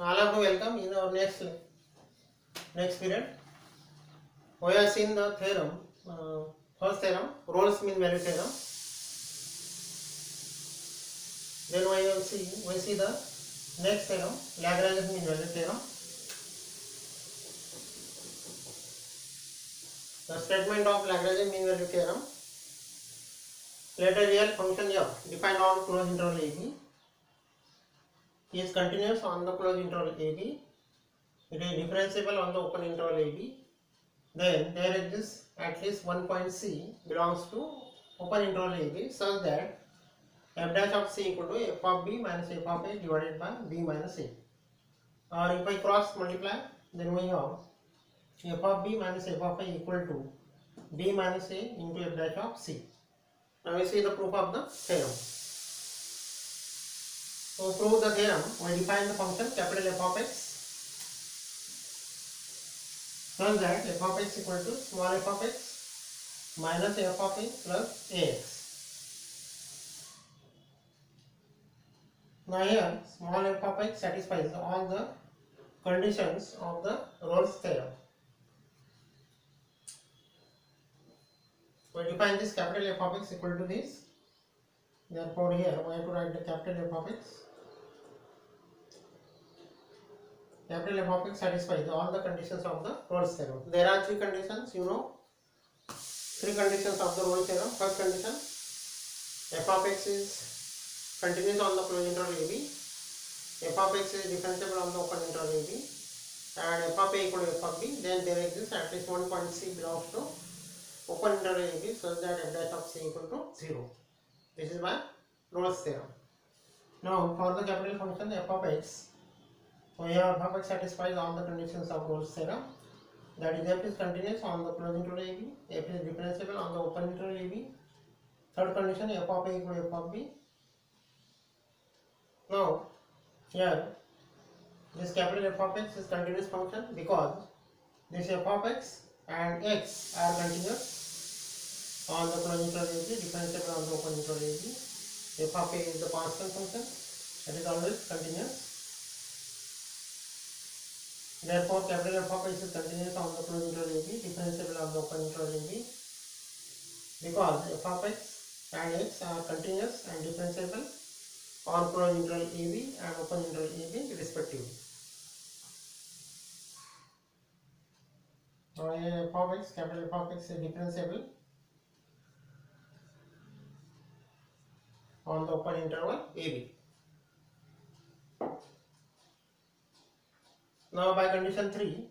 All of you welcome in our next period. We have seen the theorem, first theorem, Rolle's mean value theorem. Then we see the next theorem, Lagrange's mean value theorem. The statement of Lagrange's mean value theorem. Let a real function f defined on closed interval ab is continuous on the closed interval ab. It is differentiable on the open interval ab. Then there exists at least one point C belongs to open interval AB such that f dash of C equal to f of B minus f of A divided by B minus A. Or if I cross multiply, then we have f of B minus f of A equal to B minus A into f dash of C. Now we see the proof of the theorem. To prove the theorem, we define the function capital F of x such that f of x equal to small f of x minus f of A plus ax. Now here small f of x satisfies all the conditions of the Rolle's theorem. We define this capital F of x equal to this. Therefore here we have to write the capital F of x. Capital F of x satisfies all the conditions of the Rolle's theorem. There are three conditions, you know. Three conditions of the Rolle's theorem. First condition, f of x is continuous on the closed interval ab. F of x is differentiable on the open interval ab. And f of a equal to f of b. Then there exists at least one point C belongs to open interval ab such that f dash of C equal to 0. This is by Rolle's theorem. Now for the capital function f of x, we have f of x satisfies all the conditions of Rolle's theorem. That is, f is continuous on the closed interval ab, f is differentiable on the open interval ab. Third condition, f of a equal to f of b. Now here this capital F of x is continuous function because this f of x and x are continuous on the closed interval ab, differentiable on the open interval ab. F of a is the constant function, it is always continuous. Therefore capital F of x is continuous on the closed interval ab, differentiable on the open interval ab, because f of x and x are continuous and differentiable on closed interval ab and open interval ab respectively. Now f of x, capital F of x is differentiable on the open interval ab. Now by condition 3,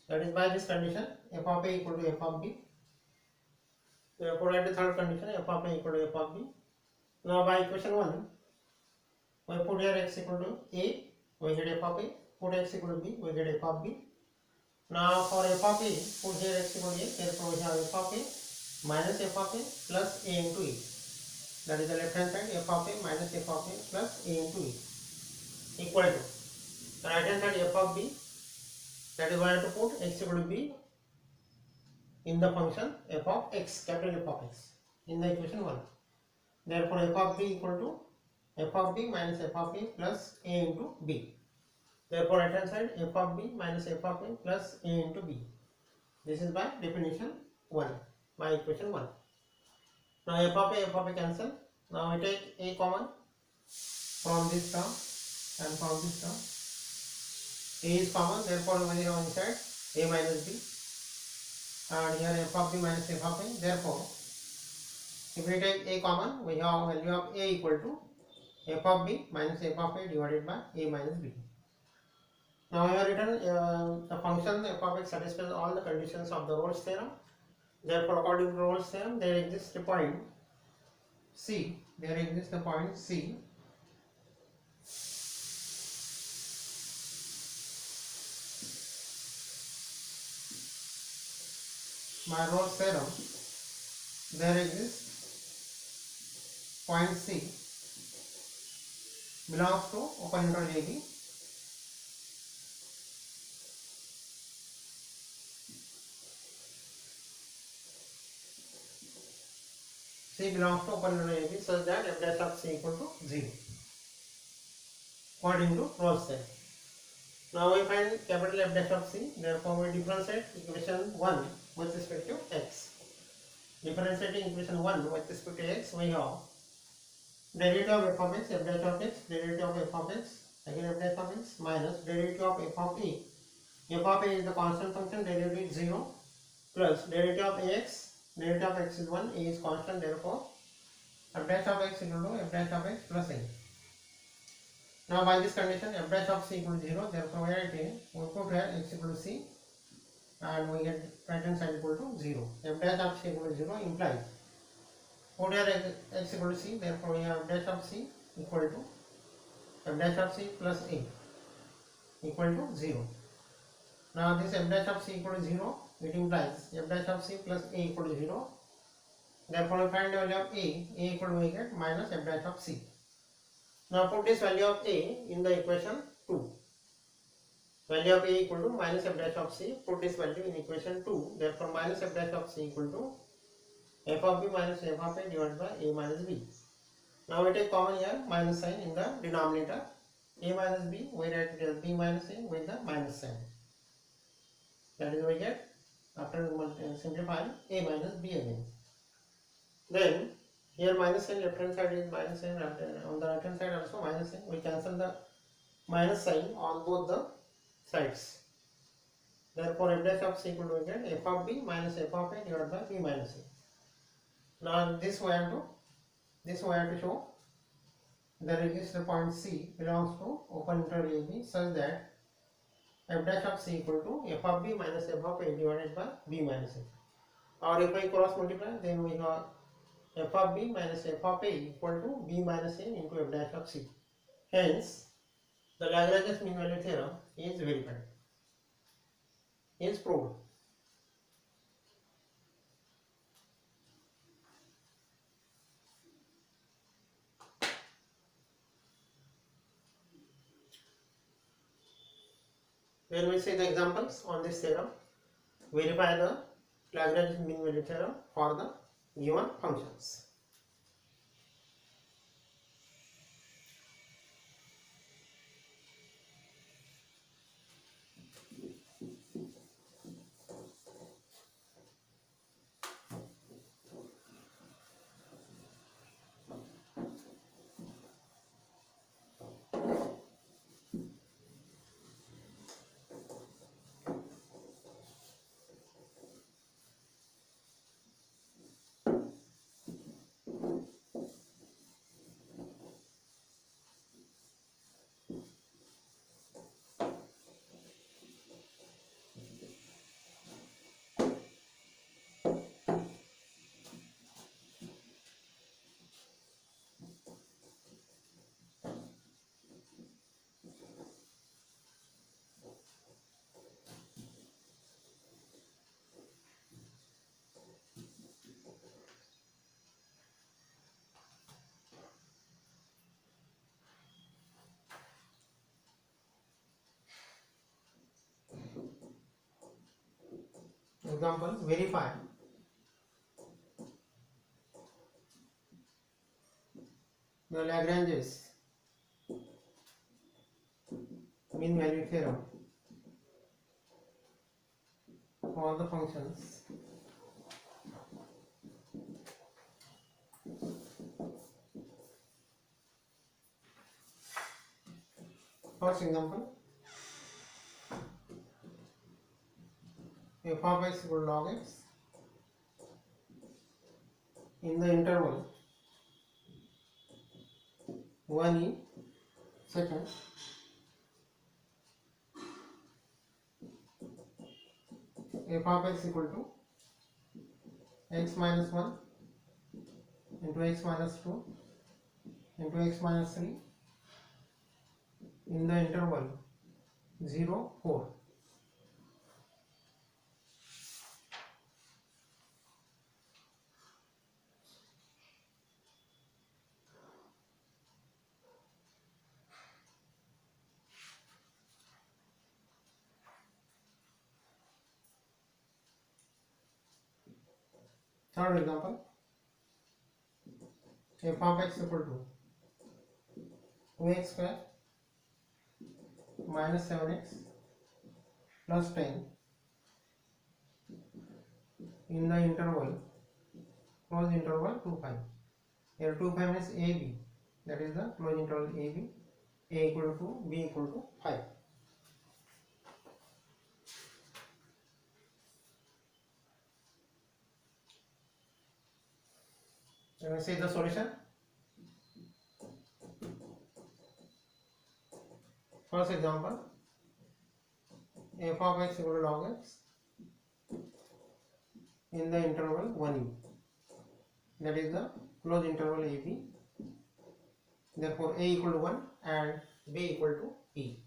that is by this condition, f of a equal to f of b. Therefore at the third condition, f of a equal to f of b. Now by equation 1, we put here x equal to a, we get f of a. Put x equal to b, we get f of b. Now for f of a, put here x equal to a, therefore we have f of a minus f of a plus a into e. That is the left hand side, f of a minus f of a plus a into e equal to the right hand side f of b. That is why I have to put x equal to b in the function f of x, capital F of x, in the equation 1. Therefore f of b equal to f of b minus f of a plus a into b. Therefore right hand side f of b minus f of a plus a into b. This is by definition 1, by equation 1. Now f of a cancel. Now we take a common from this term and from this term. A is common, therefore we have inside a minus b, and here f of b minus f of a. Therefore if we take a common, we have value of a equal to f of b minus f of a divided by a minus b. Now we have written the function f of x satisfies all the conditions of the Rolle's theorem. Therefore according to Rolle's theorem, there exists a point C. There exists a point C by Rolle's theorem. There exists point C belongs to open interval ab. C belongs to open interval ab such that f dash of C equal to 0. according to Rolle's theorem. Now we find capital F dash of C. Therefore we differentiate equation 1 with respect to x. Differentiating equation 1 with respect to x, we have derivative of f of x, f dash of x, derivative of f of x, again f dash of x, minus derivative of f of a. F of a is the constant function, derivative is 0, plus derivative of ax, derivative of x is 1, a is constant, therefore f dash of x equal to f dash of x plus a. Now by this condition, f dash of c equal to 0, therefore we write here, we put here x equal to c, and we get right hand side equal to 0. F dash of c equal to 0 implies, put here x equal to c, therefore we have f dash of c equal to f dash of c plus a equal to 0. Now this f dash of c equal to 0, it implies f dash of c plus a equal to 0. Therefore we find the value of a equal to we get minus f dash of c. Now put this value of a in the equation 2. Value of a equal to minus f dash of c. Put this value in equation 2. Therefore minus f dash of c equal to f of b minus f of a divided by a minus b. Now we take common here minus sign in the denominator. A minus b, we write it as b minus a with the minus sign. That is we get, after simplifying, a minus b again. Then here minus sign, left hand side is minus sign, on the right hand side also minus sign. We cancel the minus sign on both the sides. Therefore f dash of c equal to we get f of b minus f of a divided by b minus a. Now this we have to show the register point C belongs to open interval AB such that f dash of c equal to f of b minus f of a divided by b minus a. Or if I cross multiply, then we have f of b minus f of a equal to b minus a into f dash of c. Hence, the Lagrange's mean value theorem is verified, is proved. When we see the examples on this theorem, verify the Lagrange's mean value theorem for the given functions. Example, verify the Lagrange's mean value theorem for the functions first example, f of x equal to log x in the interval 1 second f of x equal to x minus 1 into x minus 2 into x minus 3 in the interval 0, 4. Third example, f of x equal to 2x square minus 7x plus 10 in the interval, close interval 2 pi. Here 2 pi means AB, that is the close interval AB, A equal to 2, B equal to 5. Let me see the solution. First example, f of x equal to log x in the interval 1e, that is the closed interval AB. Therefore, a equal to 1 and b equal to e.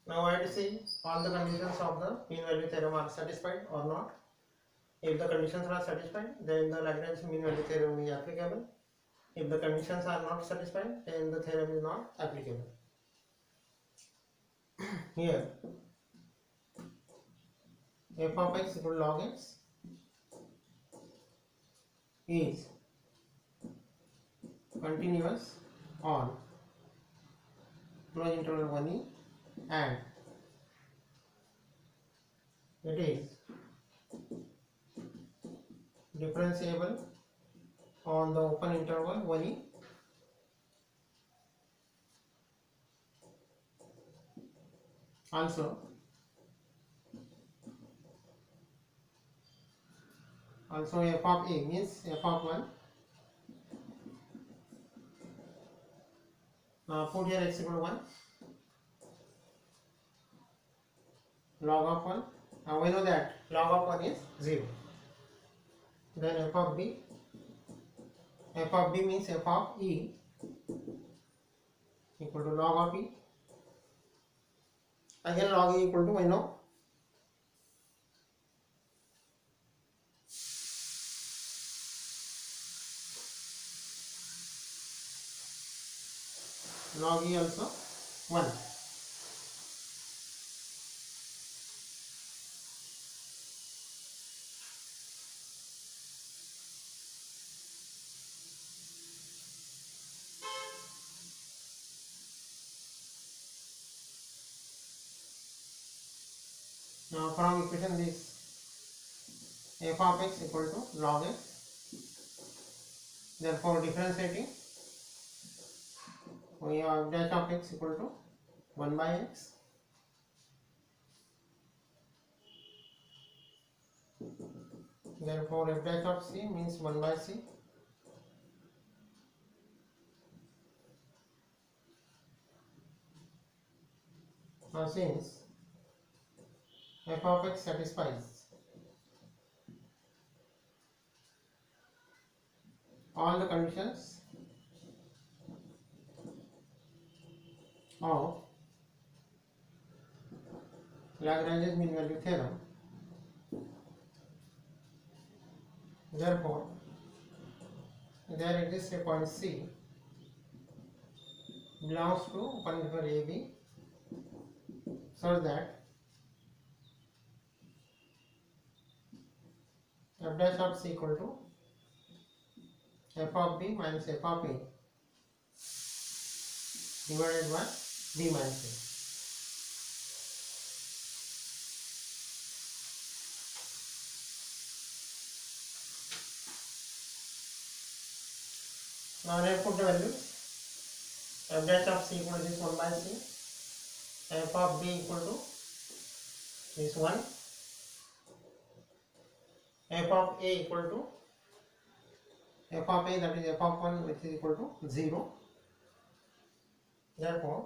Now I have to see all the conditions of the mean value theorem are satisfied or not. If the conditions are satisfied, then the Lagrange mean value theorem is applicable. If the conditions are not satisfied, then the theorem is not applicable. Here, f of x equal to log x is continuous on closed interval 1e and it is differentiable on the open interval 1e also f of a means f of 1. Now put here x equal to 1, log of 1. Now we know that log of 1 is 0. Then f of b means f of e equal to log of e. Again log e equal to, we know, log e also 1. Now from equation this f of x equal to log x, therefore differentiating we have dash of x equal to 1 by x, therefore f dash of c means 1 by c. Now since f of x satisfies all the conditions of Lagrange's mean value theorem, therefore there exists a point C belongs to open interval AB such that f dash of c equal to f of b minus f of a divided by b minus a. Now I put the values. F dash of c equal to this 1 by c, f of b equal to this 1, f of a equal to f of a, that is f of 1, which is equal to 0. Therefore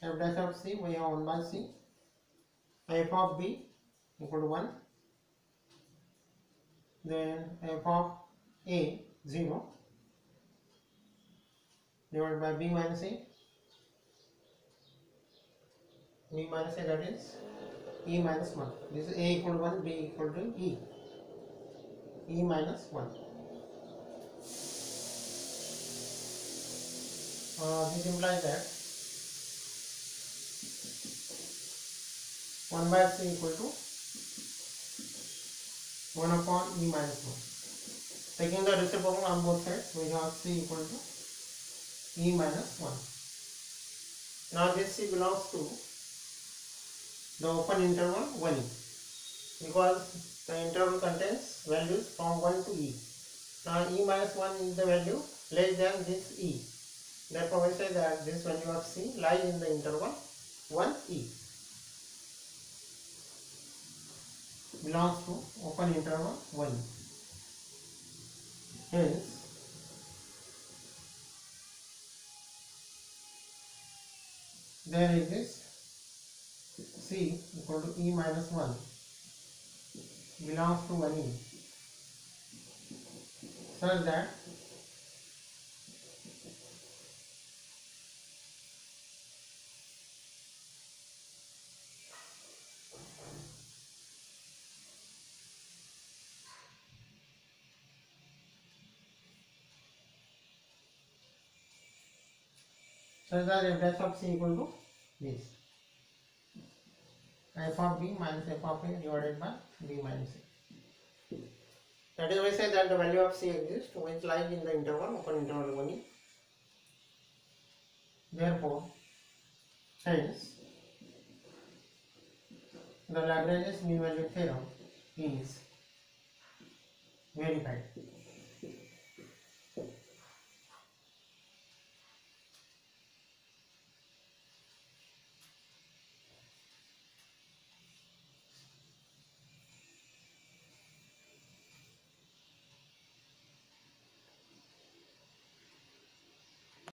f dash of c we have 1 by c, f of b equal to 1, then f of a 0 divided by b minus a, that is e minus 1. This is a equal to 1, b equal to e minus 1. This implies that 1 by c equal to 1 upon e minus Taking the reciprocal on both sides, we have C equal to E minus 1. Now this C belongs to the open interval 1e, because the interval contains values from 1 to e. Now e minus 1 is the value less than this e. Therefore we say that this value of C lies in the interval 1e, belongs to open interval 1e. Hence there exists C equal to e minus 1 belongs to 1e, such that f dash of C equal to this, f of b minus f of a divided by b minus a. That is, we say that the value of C exists which lies in the interval open interval 1e. Therefore, hence the Lagrange's mean value theorem is verified.